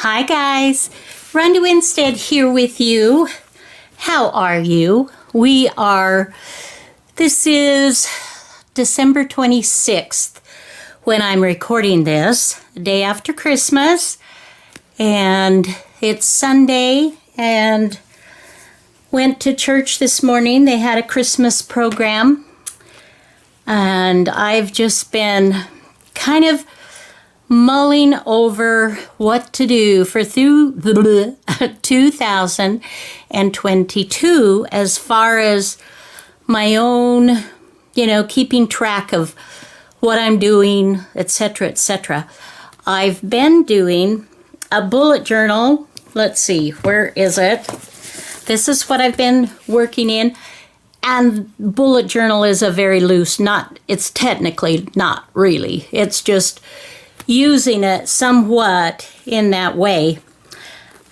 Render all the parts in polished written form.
Hi guys, Ronda Winstead here with you. How are you? This is December 26th when I'm recording this, the day after Christmas, and it's Sunday, and went to church this morning. They had a Christmas program, and I've just been kind of mulling over what to do for 2022 as far as my own, keeping track of what I'm doing, etc., etc. I've been doing a bullet journal. Let's see, where is it? This is what I've been working in. And bullet journal is a very loose, it's technically not really. It's just using it somewhat in that way.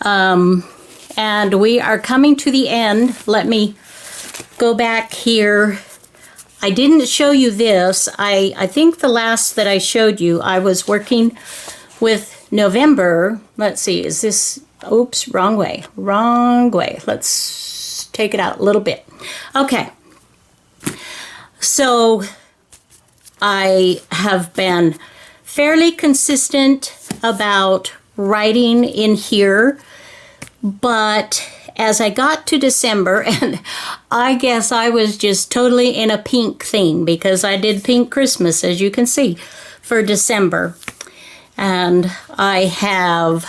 And we are coming to the end. Let me go back here. I didn't show you this. I think the last that I showed you, I was working with November. Let's see, is this, oops, wrong way. Let's take it out a little bit. Okay. So I have been fairly consistent about writing in here, but as I got to December, and I guess I was just totally in a pink theme because I did pink Christmas, as you can see, for December. And I've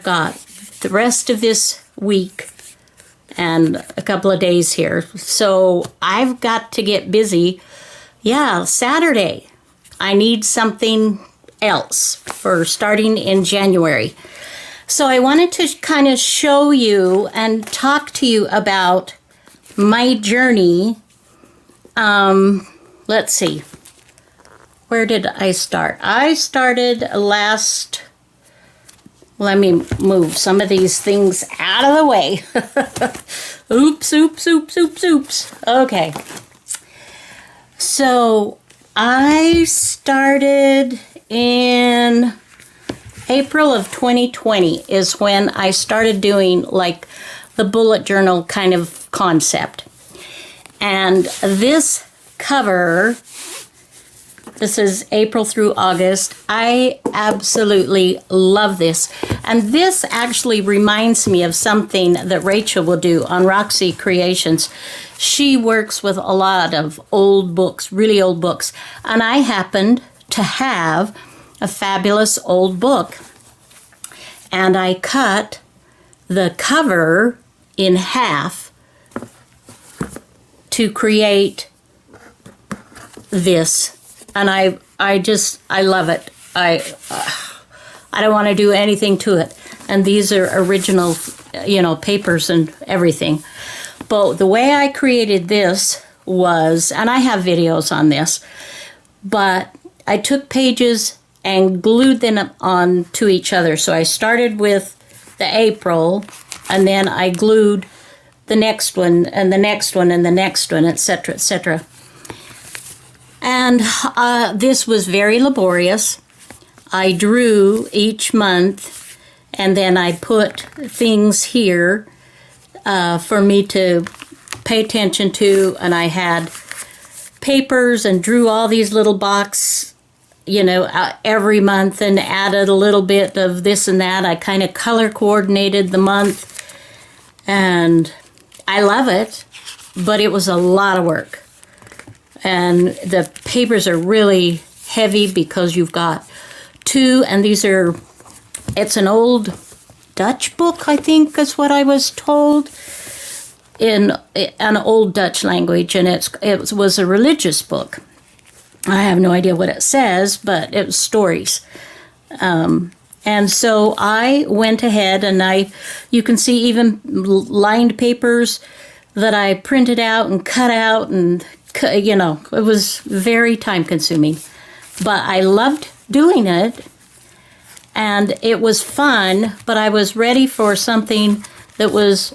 got the rest of this week and a couple of days here. So I've got to get busy. Yeah, Saturday. I need something else for starting in January. So I wanted to kind of show you and talk to you about my journey. Let's see. Where did I start? I started let me move some of these things out of the way. Oops. Okay. So I started in April of 2020 is when I started doing like the bullet journal kind of concept. And this cover, this is April through August. I absolutely love this. And this actually reminds me of something that Rachel will do on Roxy Creations. She works with a lot of old books, really old books. And I happened to have a fabulous old book. And I cut the cover in half to create this. And I love it. I don't want to do anything to it. And these are original, papers and everything. But the way I created this was, and I have videos on this, but I took pages and glued them on to each other. So I started with the April, and then I glued the next one, and the next one, and the next one, etc., etc. And this was very laborious. I drew each month, and then I put things here for me to pay attention to, and I had papers and drew all these little boxes, every month, and added a little bit of this and that. I kind of color coordinated the month, and I love it, but it was a lot of work. And the papers are really heavy because you've got two, and it's an old Dutch book, I think is what I was told, in an old Dutch language, and it was a religious book. I have no idea what it says, but it was stories. And so I went ahead, and you can see even lined papers that I printed out and cut out, and it was very time consuming, but I loved doing it, and it was fun, but I was ready for something that was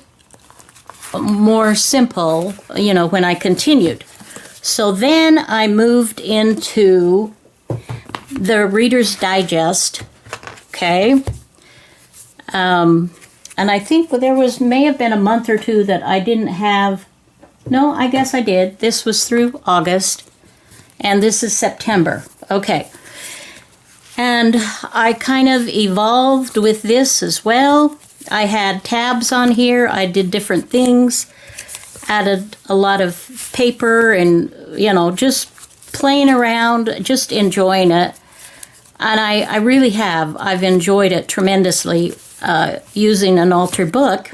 more simple, when I continued. So then I moved into the Reader's Digest, okay? And I think there may have been a month or two that I didn't have. No, I guess I did. This was through August, and this is September. Okay. And I kind of evolved with this as well. I had tabs on here. I did different things, added a lot of paper and, just playing around, just enjoying it. And I really have. I've enjoyed it tremendously using an altered book.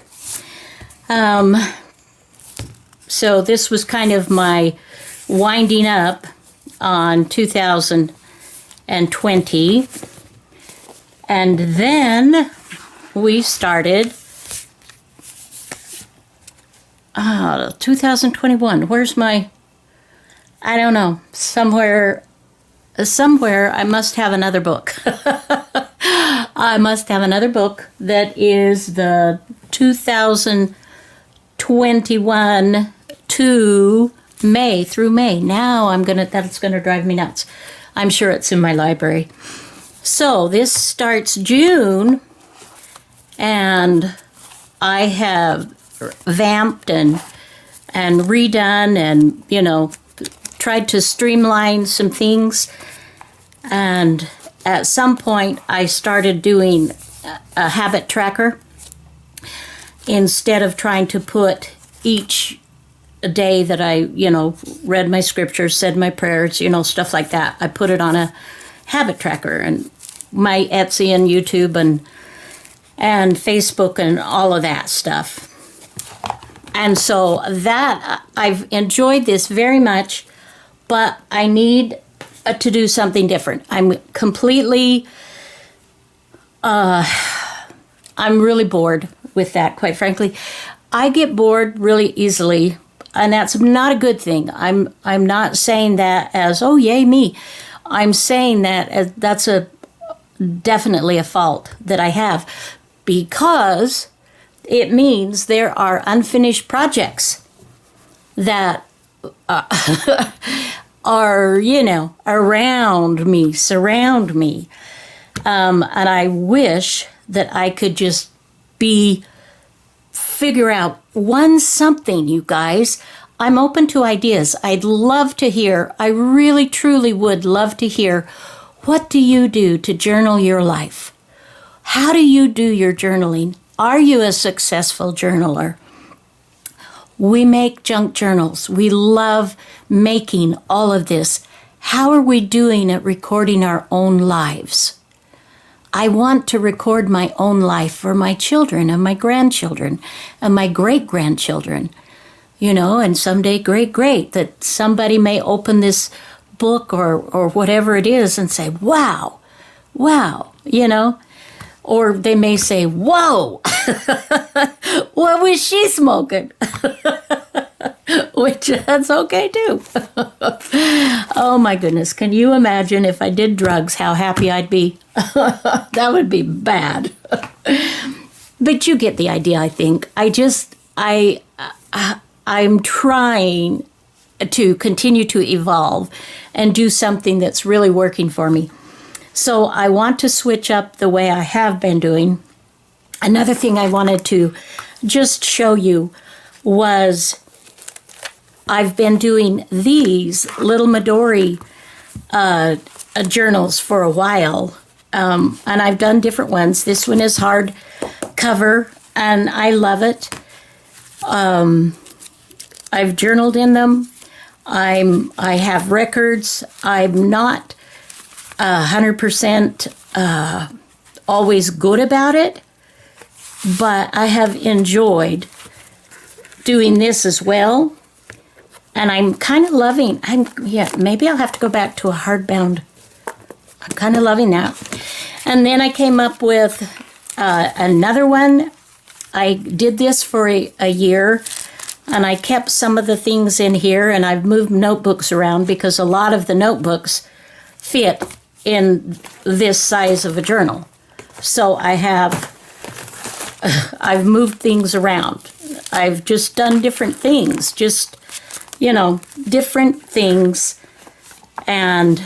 So this was kind of my winding up on 2020. And then we started 2021. Where's my, I don't know, somewhere I must have another book. I must have another book that is the 2021 to May, through May. Now that's gonna drive me nuts. I'm sure it's in my library. So this starts June, and I have vamped and redone and, tried to streamline some things. And at some point, I started doing a habit tracker instead of trying to put each day that I, read my scriptures, said my prayers, stuff like that. I put it on a habit tracker, and my Etsy and YouTube and Facebook and all of that stuff. And so that, I've enjoyed this very much, but I need to do something different. I'm completely, I'm really bored with that, quite frankly. I get bored really easily, and that's not a good thing. I'm not saying that as, oh, yay, me. I'm saying that as, that's definitely a fault that I have, because it means there are unfinished projects that are, around me, surround me. And I wish that I could just figure out something, you guys. I'm open to ideas. I'd love to hear, I really, truly would love to hear, what do you do to journal your life? How do you do your journaling? Are you a successful journaler? We make junk journals. We love making all of this. How are we doing at recording our own lives? I want to record my own life for my children and my grandchildren and my great-grandchildren, and someday great, that somebody may open this book or whatever it is and say, wow, or they may say, whoa, what was she smoking? Which, that's okay too. Oh my goodness, can you imagine if I did drugs, how happy I'd be? That would be bad. But you get the idea, I think. I'm trying to continue to evolve and do something that's really working for me. So I want to switch up the way I have been doing. Another thing I wanted to just show you was I've been doing these little Midori journals for a while. And I've done different ones. This one is hard cover, and I love it. I've journaled in them. I have records. I'm not 100% always good about it, but I have enjoyed doing this as well. And I'm kind of loving, maybe I'll have to go back to a hardbound. I'm kind of loving that. And then I came up with another one. I did this for a year, and I kept some of the things in here, and I've moved notebooks around because a lot of the notebooks fit in this size of a journal. So I've moved things around. I've just done different things, different things. And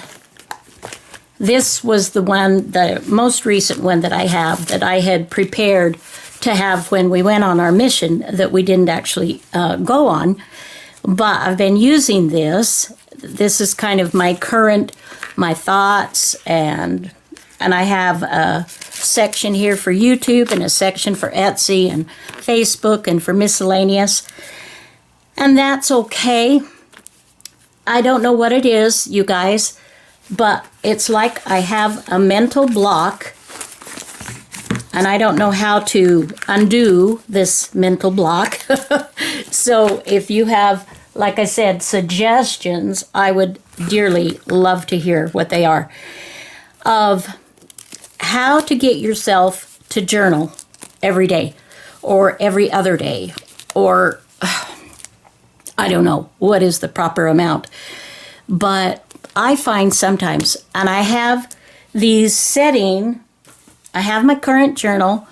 This was the most recent one that I have, that I had prepared to have when we went on our mission that we didn't actually go on. But I've been using this. This is kind of my thoughts, and I have a section here for YouTube and a section for Etsy and Facebook and for miscellaneous. And that's okay. I don't know what it is, you guys, but it's like I have a mental block, and I don't know how to undo this mental block. So if you have, like I said, suggestions, I would dearly love to hear what they are, of how to get yourself to journal every day or every other day, or I don't know what is the proper amount. But I find sometimes, and I have these I have my current journal.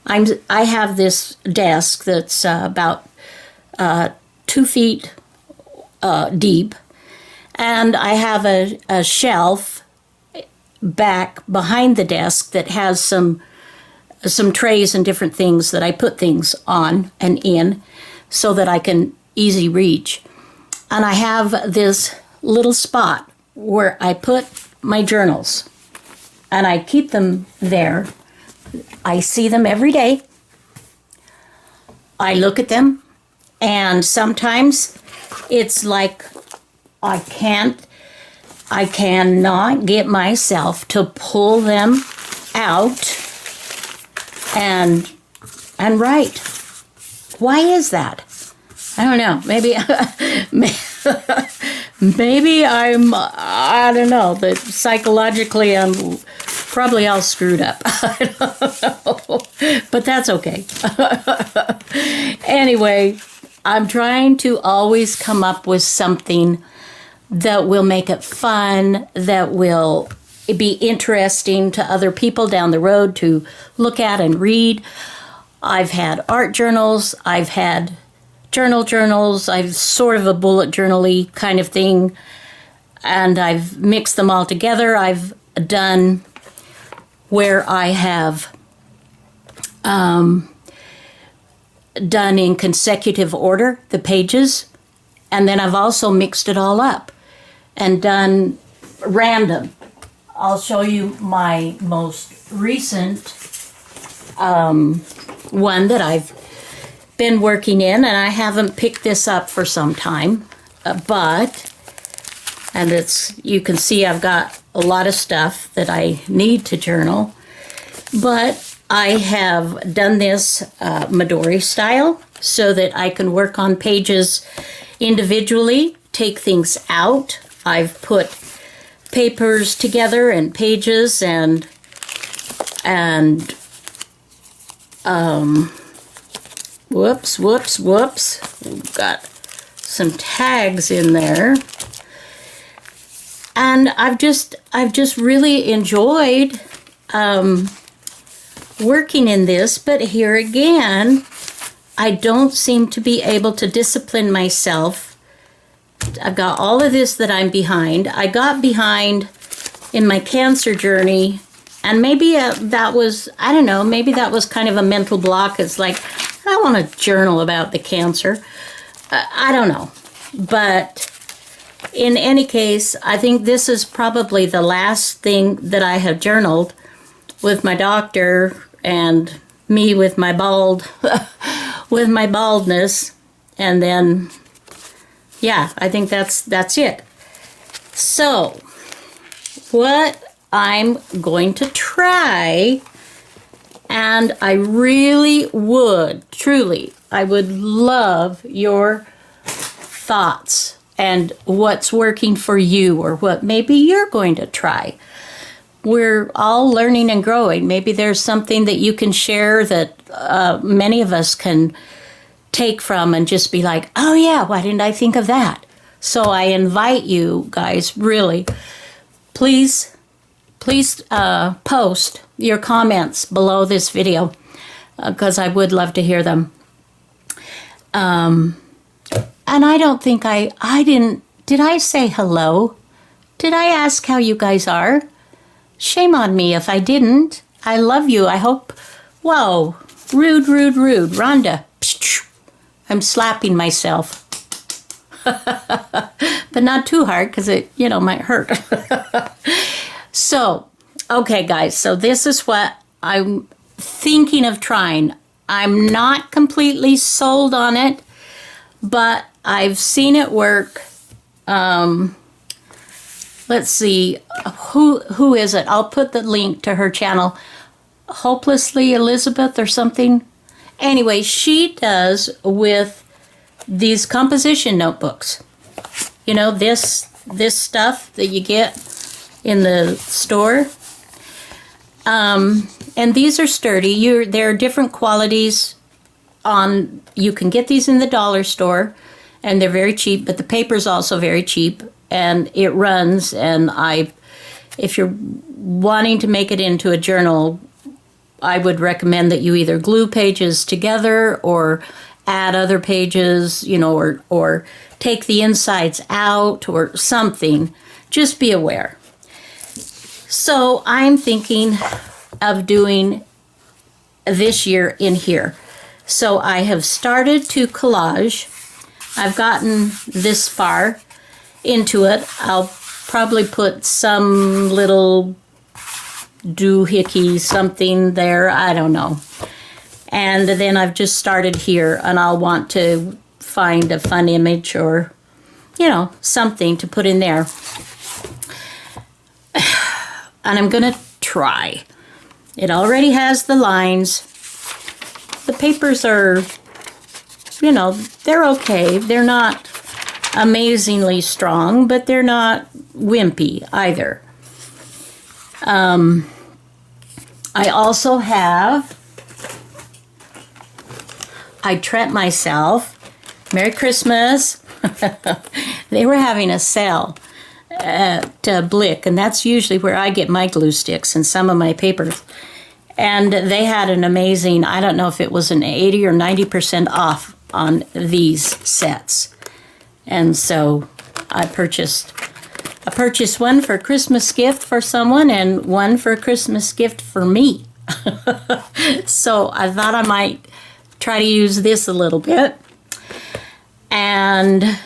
I have this desk that's about 2 feet deep, and I have a shelf back behind the desk that has some trays and different things that I put things on and in, so that I can easy reach. And I have this little spot where I put my journals, and I keep them there. I see them every day. I look at them, and sometimes it's like I cannot get myself to pull them out and write. Why is that? I don't know. Maybe I don't know, that psychologically I'm probably all screwed up. I don't know. But that's okay. Anyway, I'm trying to always come up with something that will make it fun, that will be interesting to other people down the road to look at and read. I've had art journals, I've had journals, I've sort of a bullet journal-y kind of thing, and I've mixed them all together. I've done where I have done in consecutive order the pages, and then I've also mixed it all up and done random. I'll show you my most recent one that I've been working in, and I haven't picked this up for some time, and you can see I've got a lot of stuff that I need to journal, but I have done this Midori style so that I can work on pages individually, take things out. I've put papers together and pages and whoops. We've got some tags in there. And I've just really enjoyed working in this, but here again, I don't seem to be able to discipline myself. I've got all of this that I'm behind. I got behind in my cancer journey, and maybe that was, I don't know, maybe that was kind of a mental block. It's like, I want to journal about the cancer. I don't know. But in any case, I think this is probably the last thing that I have journaled, with my doctor and me with my baldness. And then, yeah, I think that's it. So, what I'm going to try, and I really would, truly, I would love your thoughts and what's working for you, or what maybe you're going to try. We're all learning and growing. Maybe there's something that you can share that many of us can take from and just be like, oh yeah, why didn't I think of that? So I invite you guys, really, please post your comments below this video, because I would love to hear them. And I don't think did I say hello? Did I ask how you guys are? Shame on me if I didn't. I love you. I hope. Whoa. Rude, rude, rude. Rhonda. I'm slapping myself. But not too hard because it, might hurt. So, okay, guys. So this is what I'm thinking of trying. I'm not completely sold on it, but I've seen it work. Let's see, who is it? I'll put the link to her channel. Hopelessly Elizabeth or something. Anyway, she does with these composition notebooks. This stuff that you get in the store. And these are sturdy. There are different qualities on. You can get these in the dollar store, and they're very cheap. But the paper's also very cheap, and it runs. And if you're wanting to make it into a journal, I would recommend that you either glue pages together or add other pages, or take the insides out or something. Just be aware. So I'm thinking of doing this year in here. So I have started to collage. I've gotten this far into it. I'll probably put some little doohickey something there. I don't know. And then I've just started here, and I'll want to find a fun image or, something to put in there. And I'm going to try. It already has the lines. The papers are, they're okay. They're not amazingly strong, but they're not wimpy either. I also have, I treat myself, Merry Christmas. They were having a sale at Blick, and that's usually where I get my glue sticks and some of my papers. And they had an amazing, I don't know if it was an 80 or 90% off on these sets. And so I purchased one for a Christmas gift for someone and one for a Christmas gift for me. So I thought I might try to use this a little bit. And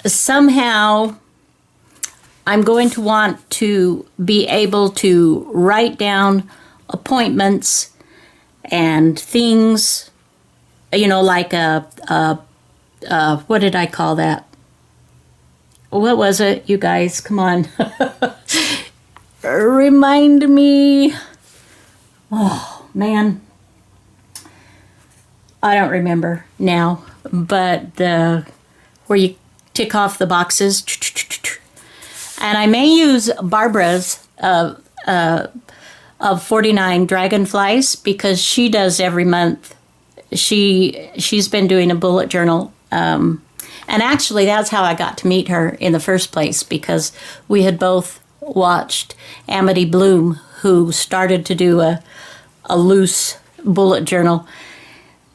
somehow I'm going to want to be able to write down appointments and things, like what did I call that? What was it, you guys? Come on. Remind me. Oh, man. I don't remember now, but where you tick off the boxes. And I may use Barbara's of 49 Dragonflies, because she does every month. She's been doing a bullet journal. And actually, that's how I got to meet her in the first place, because we had both watched Amity Bloom, who started to do a loose bullet journal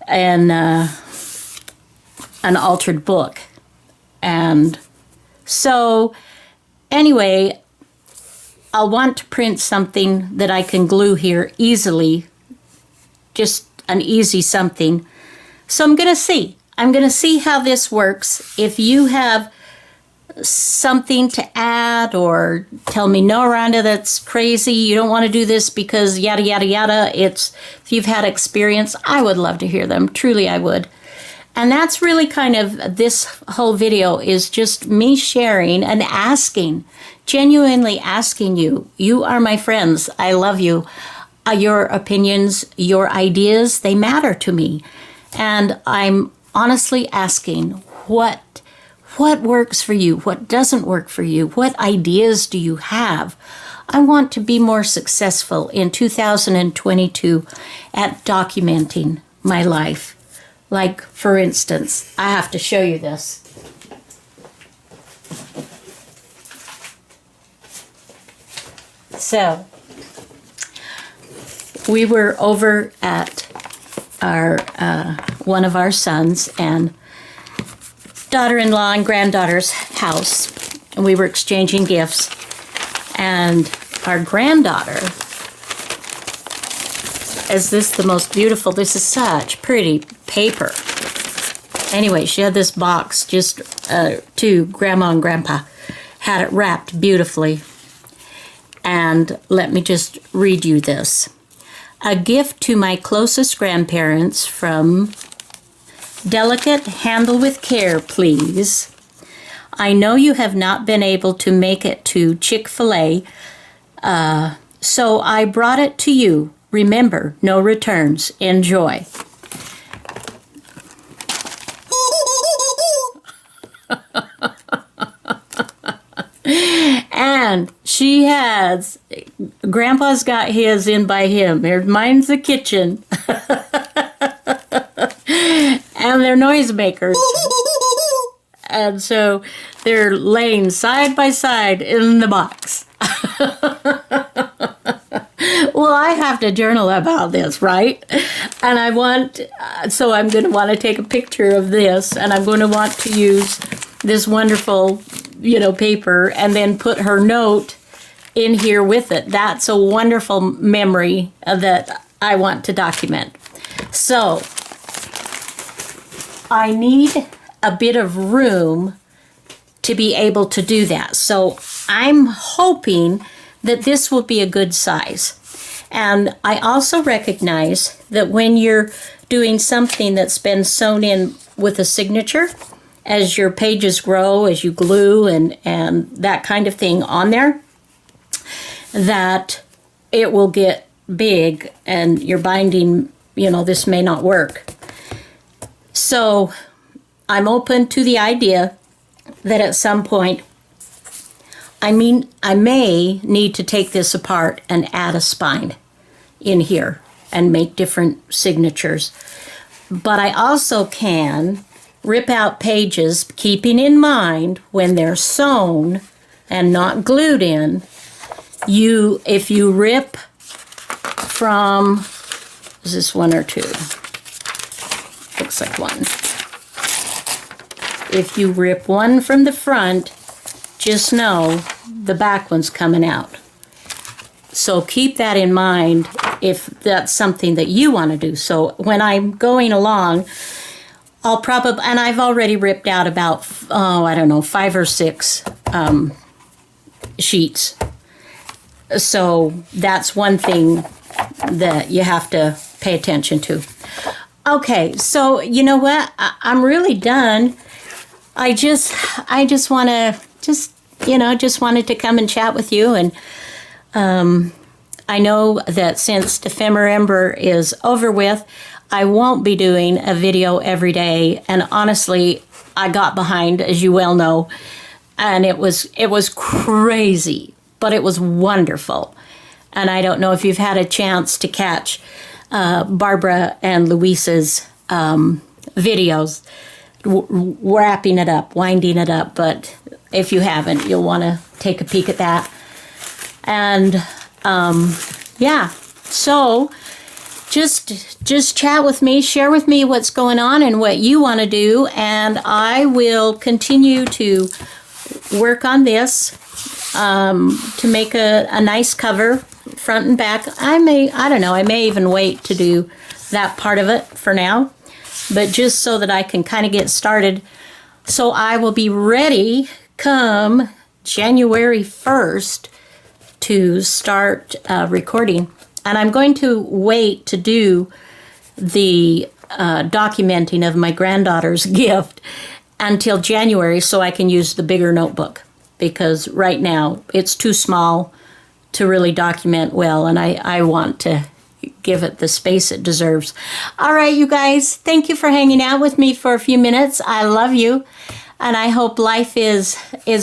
and an altered book. And so, anyway, I'll want to print something that I can glue here easily, just an easy something. So I'm going to see. I'm going to see how this works. If you have something to add or tell me, no, Rhonda, that's crazy, you don't want to do this because yada, yada, yada, if you've had experience, I would love to hear them. Truly, I would. And that's really kind of, this whole video is just me sharing and asking, genuinely asking you. You are my friends. I love you. Your opinions, your ideas, they matter to me. And I'm honestly asking, what works for you? What doesn't work for you? What ideas do you have? I want to be more successful in 2022 at documenting my life. Like, for instance, I have to show you this. So, we were over at our one of our sons and daughter-in-law and granddaughter's house, and we were exchanging gifts. And our granddaughter, is this the most beautiful, this is such pretty paper. Anyway, she had this box just to Grandma and Grandpa. Had it wrapped beautifully. And let me just read you this. A gift to my closest grandparents from Delicate, handle with care, please. I know you have not been able to make it to Chick-fil-A, so I brought it to you. Remember, no returns. Enjoy. And she has, Grandpa's got his in by him. Mine's the kitchen. And they're noisemakers. And so they're laying side by side in the box. Well, I have to journal about this, right? And I want, so I'm going to want to take a picture of this, and I'm going to want to use this wonderful, paper, and then put her note in here with it. That's a wonderful memory that I want to document. So I need a bit of room to be able to do that. So I'm hoping that this will be a good size. And I also recognize that when you're doing something that's been sewn in with a signature, as your pages grow, as you glue and that kind of thing on there, that it will get big and your binding, this may not work. So I'm open to the idea that at some point, I may need to take this apart and add a spine in here and make different signatures. But I also can rip out pages, keeping in mind when they're sewn and not glued in, if you rip from, is this one or two? Looks like one. If you rip one from the front, just know the back one's coming out. So keep that in mind if that's something that you want to do. So when I'm going along, I'll probably, and I've already ripped out about, 5 or 6 sheets. So that's one thing that you have to pay attention to. Okay, so you know what? I'm really done. I just want to, just wanted to come and chat with you. And I know that since Ephemerimber is over with, I won't be doing a video every day. And honestly, I got behind, as you well know, and it was crazy, but it was wonderful. And I don't know if you've had a chance to catch Barbara and Luisa's videos, wrapping it up, winding it up. But if you haven't, you'll want to take a peek at that. And yeah, so just chat with me, share with me what's going on and what you want to do, and I will continue to work on this to make a nice cover, front and back. I may even wait to do that part of it for now, but just so that I can kind of get started. So I will be ready come January 1st to start recording. And I'm going to wait to do the documenting of my granddaughter's gift until January so I can use the bigger notebook, because right now it's too small to really document well, and I want to give it the space it deserves. All right, you guys, thank you for hanging out with me for a few minutes. I love you. And I hope life is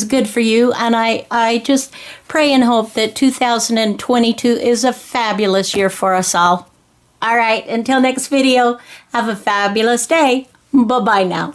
good for you. And I just pray and hope that 2022 is a fabulous year for us all. All right, until next video, have a fabulous day. Bye-bye now.